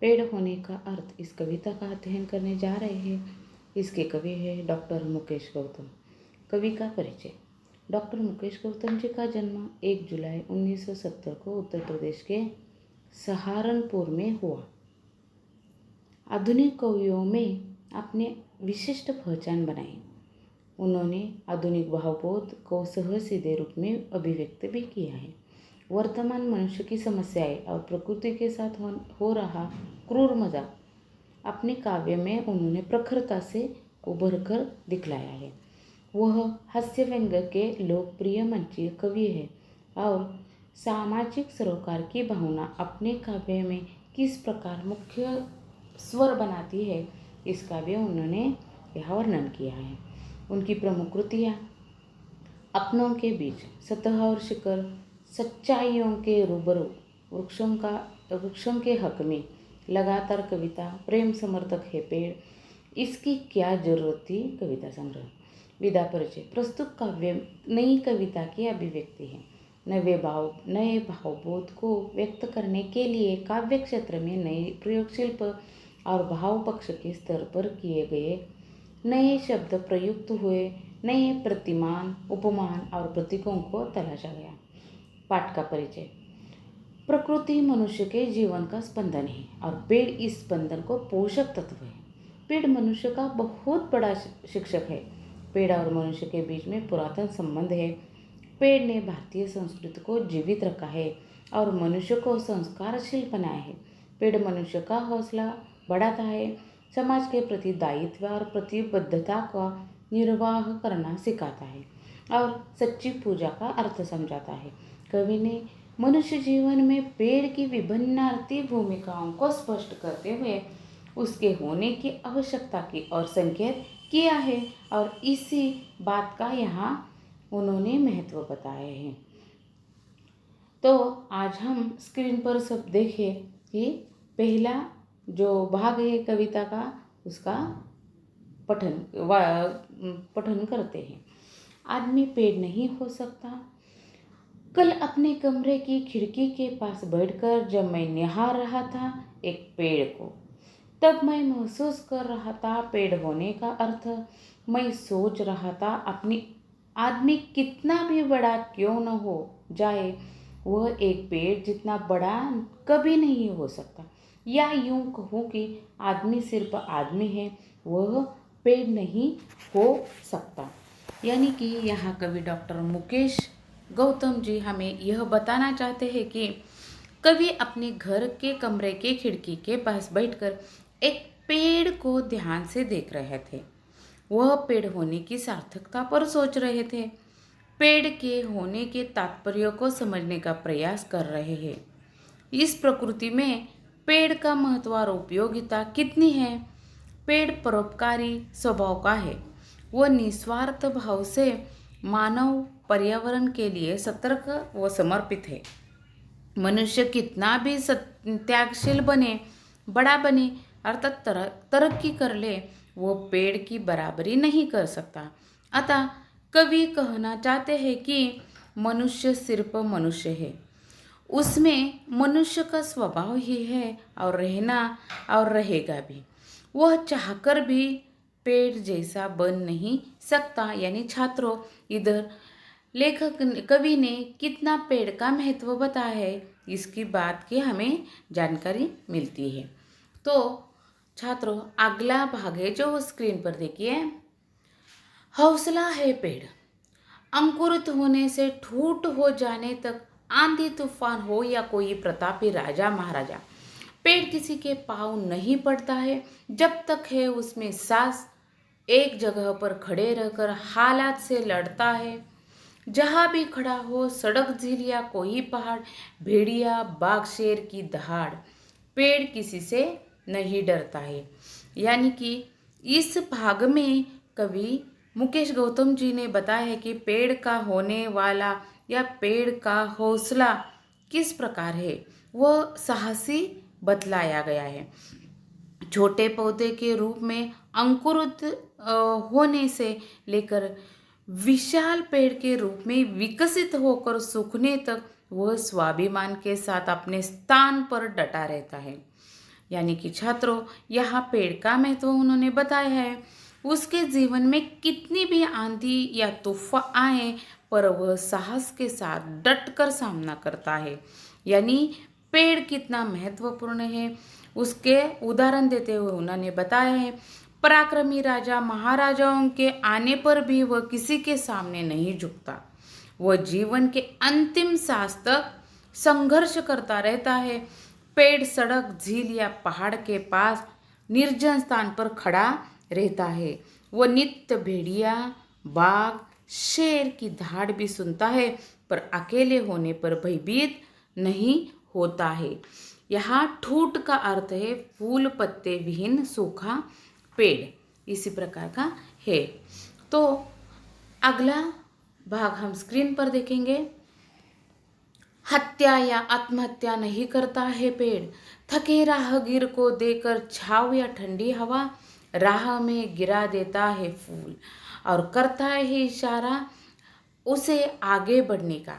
पेड़ होने का अर्थ इस कविता का अध्ययन करने जा रहे हैं। इसके कवि हैं डॉक्टर मुकेश गौतम। कवि का परिचय। डॉक्टर मुकेश गौतम जी का जन्म 1 जुलाई 1970 को उत्तर प्रदेश के सहारनपुर में हुआ। आधुनिक कवियों में अपने विशिष्ट पहचान बनाई। उन्होंने आधुनिक भावबोध को सहज सीधे रूप में अभिव्यक्त भी किया है। वर्तमान मनुष्य की समस्याएं और प्रकृति के साथ हो रहा क्रूर मजाक अपने काव्य में उन्होंने प्रखरता से उभर कर दिखलाया है। वह हास्य व्यंग्य के लोकप्रिय मंचीय कवि है और सामाजिक सरोकार की भावना अपने काव्य में किस प्रकार मुख्य स्वर बनाती है, इसका भी उन्होंने यह वर्णन किया है। उनकी प्रमुख कृतियाँ अपनों के बीच, सतह और शिखर, सच्चाइयों के रूबरू, वृक्षों के हक में, लगातार कविता, प्रेम समर्थक है पेड़, इसकी क्या जरूरत थी, कविता संग्रह। विधा परिचय। प्रस्तुत काव्य नई कविता की अभिव्यक्ति है। नए भावबोध को व्यक्त करने के लिए काव्य क्षेत्र में नए प्रयोग शिल्प और भाव पक्ष के स्तर पर किए गए नए शब्द प्रयुक्त हुए, नए प्रतिमान, उपमान और प्रतीकों को तलाशा गया। पाठ का परिचय। प्रकृति मनुष्य के जीवन का स्पंदन है और पेड़ इस स्पंदन को पोषक तत्व है। पेड़ मनुष्य का बहुत बड़ा शिक्षक है। पेड़ और मनुष्य के बीच में पुरातन संबंध है। पेड़ ने भारतीय संस्कृति को जीवित रखा है और मनुष्य को संस्कारशील बनाया है। पेड़ मनुष्य का हौसला बढ़ाता है, समाज के प्रति दायित्व और प्रतिबद्धता का निर्वाह करना सिखाता है और सच्ची पूजा का अर्थ समझाता है। कवि ने मनुष्य जीवन में पेड़ की विभिन्नार्थी भूमिकाओं को स्पष्ट करते हुए उसके होने की आवश्यकता की और संकेत किया है और इसी बात का यहाँ उन्होंने महत्व बताए हैं। तो आज हम स्क्रीन पर सब देखें कि पहला जो भाग है कविता का, उसका पठन करते हैं। आदमी पेड़ नहीं हो सकता। कल अपने कमरे की खिड़की के पास बैठकर जब मैं निहार रहा था एक पेड़ को, तब मैं महसूस कर रहा था पेड़ होने का अर्थ। मैं सोच रहा था अपनी आदमी कितना भी बड़ा क्यों न हो जाए, वह एक पेड़ जितना बड़ा कभी नहीं हो सकता। या यूं कहूँ कि आदमी सिर्फ आदमी है, वह पेड़ नहीं हो सकता। यानी कि यहाँ कवि डॉक्टर मुकेश गौतम जी हमें यह बताना चाहते हैं कि कवि अपने घर के कमरे के खिड़की के पास बैठकर एक पेड़ को ध्यान से देख रहे थे। वह पेड़ होने की सार्थकता पर सोच रहे थे। पेड़ के होने के तात्पर्य को समझने का प्रयास कर रहे हैं। इस प्रकृति में पेड़ का महत्व और उपयोगिता कितनी है। पेड़ परोपकारी स्वभाव का है। वह निस्वार्थ भाव से मानव पर्यावरण के लिए सतर्क व समर्पित है। मनुष्य कितना भी त्यागशील बने, बड़ा बने अर्थात तरक्की कर ले, वो पेड़ की बराबरी नहीं कर सकता। अतः कवि कहना चाहते हैं कि मनुष्य सिर्फ मनुष्य है, उसमें मनुष्य का स्वभाव ही है और रहना और रहेगा भी। वह चाहकर भी पेड़ जैसा बन नहीं सकता। यानी छात्रों, इधर कवि ने कितना पेड़ का महत्व बताया है, इसकी बात की हमें जानकारी मिलती है। तो छात्रों, अगला भाग है जो स्क्रीन पर देखिए। हौसला है पेड़। अंकुरित होने से ठूठ हो जाने तक, आंधी तूफान हो या कोई प्रतापी राजा महाराजा, पेड़ किसी के पाँव नहीं पड़ता है। जब तक है उसमें सांस, एक जगह पर खड़े रहकर हालात से लड़ता है। जहाँ भी खड़ा हो, सड़क, झील या कोई पहाड़, भेड़िया, बाघ, शेर की दहाड़, पेड़ किसी से नहीं डरता है। यानी कि इस भाग में कवि मुकेश गौतम जी ने बताया है कि पेड़ का होने वाला या पेड़ का हौसला किस प्रकार है, वह साहसी बतलाया गया है। छोटे पौधे के रूप में अंकुरित होने से लेकर विशाल पेड़ के रूप में विकसित होकर सूखने तक वह स्वाभिमान के साथ अपने स्थान पर डटा रहता है। यानी कि छात्रों, यहाँ पेड़ का महत्व उन्होंने बताया है। उसके जीवन में कितनी भी आंधी या तूफान आए पर वह साहस के साथ डटकर सामना करता है। यानी पेड़ कितना महत्वपूर्ण है उसके उदाहरण देते हुए उन्होंने बताया है। पराक्रमी राजा महाराजाओं के आने पर भी वह किसी के सामने नहीं झुकता। वह जीवन के अंतिम सांस तक संघर्ष करता रहता है। पेड़ सड़क, झील या पहाड़ के पास निर्जन स्थान पर खड़ा रहता है। वह नित्य भेड़िया, बाघ, शेर की दहाड़ भी सुनता है पर अकेले होने पर भयभीत नहीं होता है। यहाँ ठूठ का अर्थ है फूल पत्ते विहीन सूखा पेड़, इसी प्रकार का है। तो अगला भाग हम स्क्रीन पर देखेंगे। हत्या या आत्महत्या नहीं करता है पेड़। थके राहगीर को देकर छाव या ठंडी हवा राह में गिरा देता है फूल और करता है इशारा उसे आगे बढ़ने का।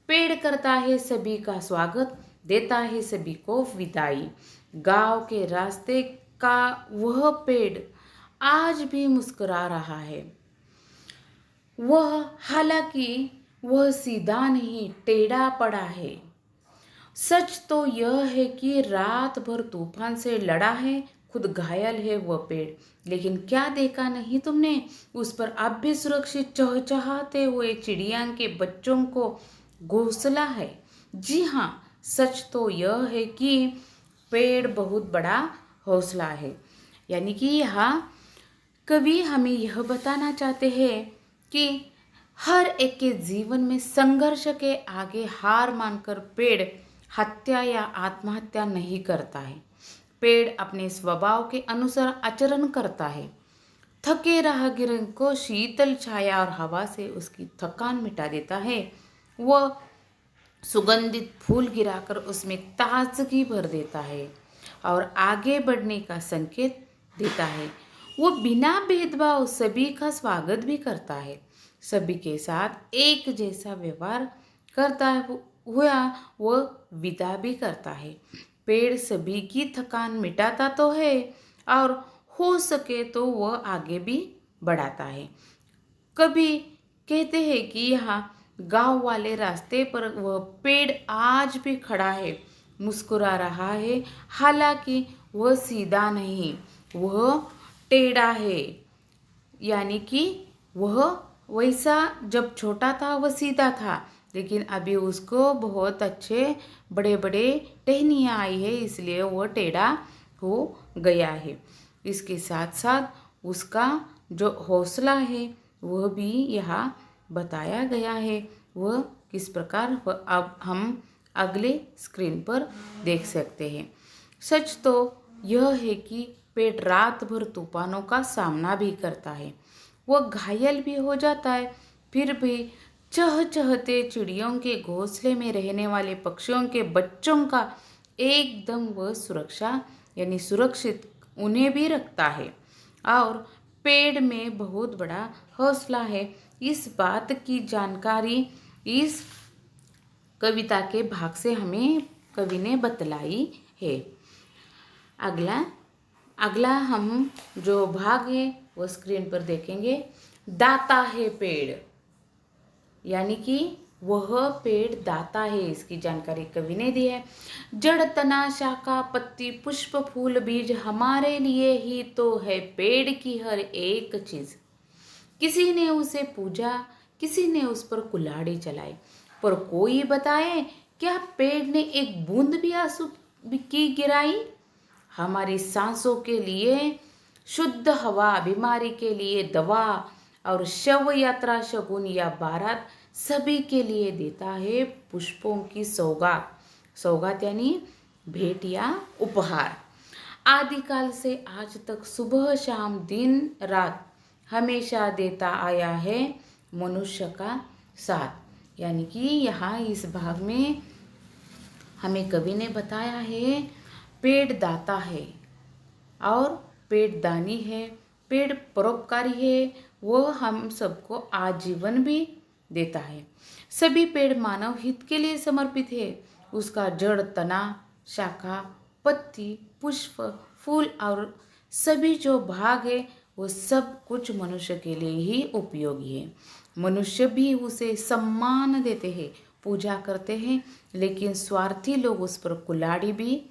पेड़ करता है सभी का स्वागत, देता है सभी को विदाई। गांव के रास्ते का वह पेड़ आज भी मुस्कुरा रहा है। हालांकि वह सीधा नहीं, टेढ़ा पड़ा है। सच तो यह है कि रात भर तूफान से लड़ा है, खुद घायल है वह पेड़, लेकिन क्या देखा नहीं तुमने, उस पर अब भी सुरक्षित चहचहाते हुए चिड़िया के बच्चों को घोंसला है। जी हाँ, सच तो यह है कि पेड़ बहुत बड़ा हौसला है। यानी कि यहाँ कवि हमें यह बताना चाहते हैं कि हर एक के जीवन में संघर्ष के आगे हार मानकर पेड़ हत्या या आत्महत्या नहीं करता है। पेड़ अपने स्वभाव के अनुसार आचरण करता है। थके राहगीर को शीतल छाया और हवा से उसकी थकान मिटा देता है। वह सुगंधित फूल गिराकर उसमें ताजगी भर देता है और आगे बढ़ने का संकेत देता है। वो बिना भेदभाव सभी का स्वागत भी करता है, सभी के साथ एक जैसा व्यवहार करता हुआ वह विदा भी करता है। पेड़ सभी की थकान मिटाता तो है और हो सके तो वह आगे भी बढ़ाता है। कभी कहते हैं कि यहाँ गांव वाले रास्ते पर वह पेड़ आज भी खड़ा है, मुस्कुरा रहा है। हालांकि वह सीधा नहीं, वह टेढ़ा है। यानी कि वह वैसा जब छोटा था वह सीधा था, लेकिन अभी उसको बहुत अच्छे बड़े बड़े टहनियाँ आई है, इसलिए वह टेढ़ा हो गया है। इसके साथ साथ उसका जो हौसला है वह भी यहाँ बताया गया है। वह किस प्रकार वह अब हम अगले स्क्रीन पर देख सकते हैं। सच तो यह है कि पेड़ रात भर तूफानों का सामना भी करता है। वह घायल भी हो जाता है, फिर भी चहचहाते चिड़ियों के घोंसले में रहने वाले पक्षियों के बच्चों का एकदम वह सुरक्षा यानी सुरक्षित उन्हें भी रखता है। और पेड़ में बहुत बड़ा हौसला है। इस बात की जानकारी इस कविता के भाग से हमें कवि ने बतलाई है। अगला हम जो भाग है वो स्क्रीन पर देखेंगे। दाता है पेड़, यानी कि वह पेड़ दाता है, इसकी जानकारी कवि ने दी है। जड़, तना, शाखा, पत्ती, पुष्प, फूल, बीज हमारे लिए ही तो है पेड़ की हर एक चीज। किसी ने उसे पूजा, किसी ने उस पर कुल्हाड़ी चलाई, पर कोई बताए क्या पेड़ ने एक बूंद भी आंसू की गिराई? हमारी सांसों के लिए शुद्ध हवा, बीमारी के लिए दवा और शव यात्रा, शगुन या बारात सभी के लिए देता है पुष्पों की सौगात। सौगात यानी भेंट या उपहार। आदिकाल से आज तक सुबह शाम दिन रात हमेशा देता आया है मनुष्य का साथ। यानी कि यहाँ इस भाग में हमें कवि ने बताया है पेड़ दाता है और पेड़ दानी है, पेड़ परोपकारी है, वह हम सबको आजीवन भी देता है। सभी पेड़ मानव हित के लिए समर्पित है। उसका जड़, तना, शाखा, पत्ती, पुष्प, फूल और सभी जो भाग है वो सब कुछ मनुष्य के लिए ही उपयोगी है। मनुष्य भी उसे सम्मान देते हैं, पूजा करते हैं, लेकिन स्वार्थी लोग उस पर कुल्हाड़ी भी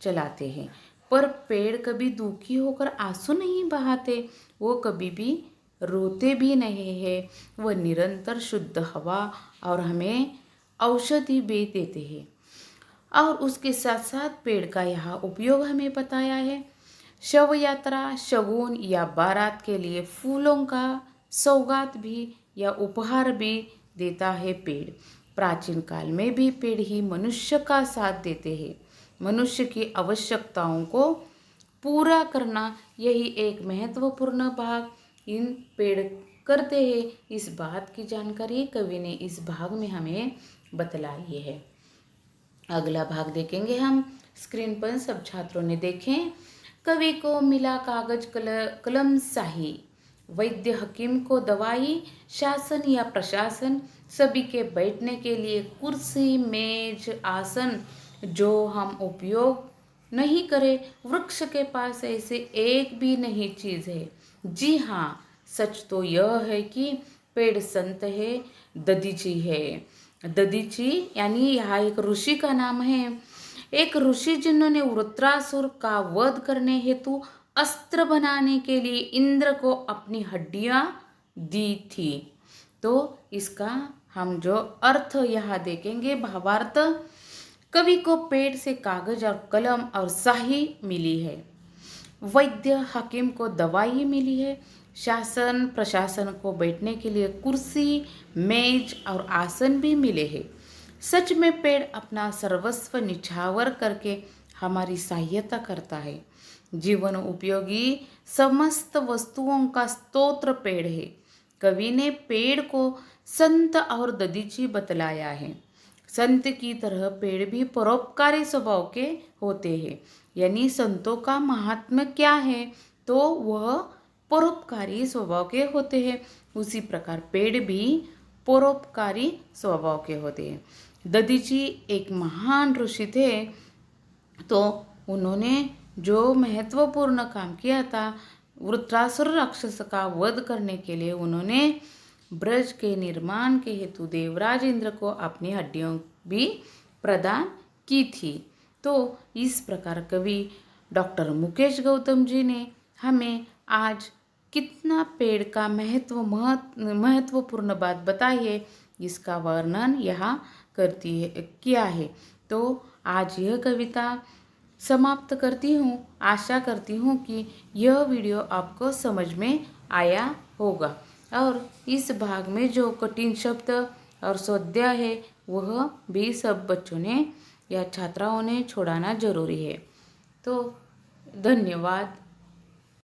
चलाते हैं। पर पेड़ कभी दुखी होकर आंसू नहीं बहाते, वो कभी भी रोते भी नहीं है। वह निरंतर शुद्ध हवा और हमें औषधि भी देते हैं। और उसके साथ साथ पेड़ का यहाँ उपयोग हमें बताया है। शव यात्रा, शगुन या बारात के लिए फूलों का सौगात भी या उपहार भी देता है पेड़। प्राचीन काल में भी पेड़ ही मनुष्य का साथ देते हैं। मनुष्य की आवश्यकताओं को पूरा करना यही एक महत्वपूर्ण भाग इन पेड़ करते हैं। इस बात की जानकारी कवि ने इस भाग में हमें बतलाई है। अगला भाग देखेंगे हम। स्क्रीन पर सब छात्रों ने देखें। कवि को मिला कागज कलम स्याही, वैद्य हकीम को दवाई, शासन या प्रशासन सभी के बैठने के लिए कुर्सी, मेज, आसन जो हम उपयोग नहीं करें। वृक्ष के पास ऐसे एक भी नहीं चीज है। जी हाँ, सच तो यह है कि पेड़ संत है, दधीची है। दधीची यानी यहाँ एक ऋषि का नाम है। एक ऋषि जिन्होंने वृत्रासुर का वध करने हेतु अस्त्र बनाने के लिए इंद्र को अपनी हड्डियां दी थी। तो इसका हम जो अर्थ यहाँ देखेंगे, भावार्थ, कवि को पेड़ से कागज और कलम और स्याही मिली है। वैद्य हकीम को दवाई मिली है। शासन प्रशासन को बैठने के लिए कुर्सी, मेज और आसन भी मिले हैं। सच में पेड़ अपना सर्वस्व निछावर करके हमारी सहायता करता है। जीवन उपयोगी समस्त वस्तुओं का स्तोत्र पेड़ है। कवि ने पेड़ को संत और दधीची बतलाया है। संत की तरह पेड़ भी परोपकारी स्वभाव के होते हैं। यानी संतों का महात्म्य क्या है, तो वह परोपकारी स्वभाव के होते हैं। उसी प्रकार पेड़ भी परोपकारी स्वभाव के होते हैं। दधीची एक महान ऋषि थे, तो उन्होंने जो महत्वपूर्ण काम किया था, वृत्रासुर राक्षस का वध करने के लिए उन्होंने ब्रज के निर्माण के हेतु देवराज इंद्र को अपनी हड्डियों भी प्रदान की थी। तो इस प्रकार कवि डॉक्टर मुकेश गौतम जी ने हमें आज कितना पेड़ का महत्वपूर्ण बात बताई है, इसका वर्णन यहाँ किया है। तो आज यह कविता समाप्त करती हूँ। आशा करती हूँ कि यह वीडियो आपको समझ में आया होगा और इस भाग में जो कठिन शब्द और स्वाध्याय है वह भी सब बच्चों ने या छात्राओं ने छोड़ाना जरूरी है। तो धन्यवाद।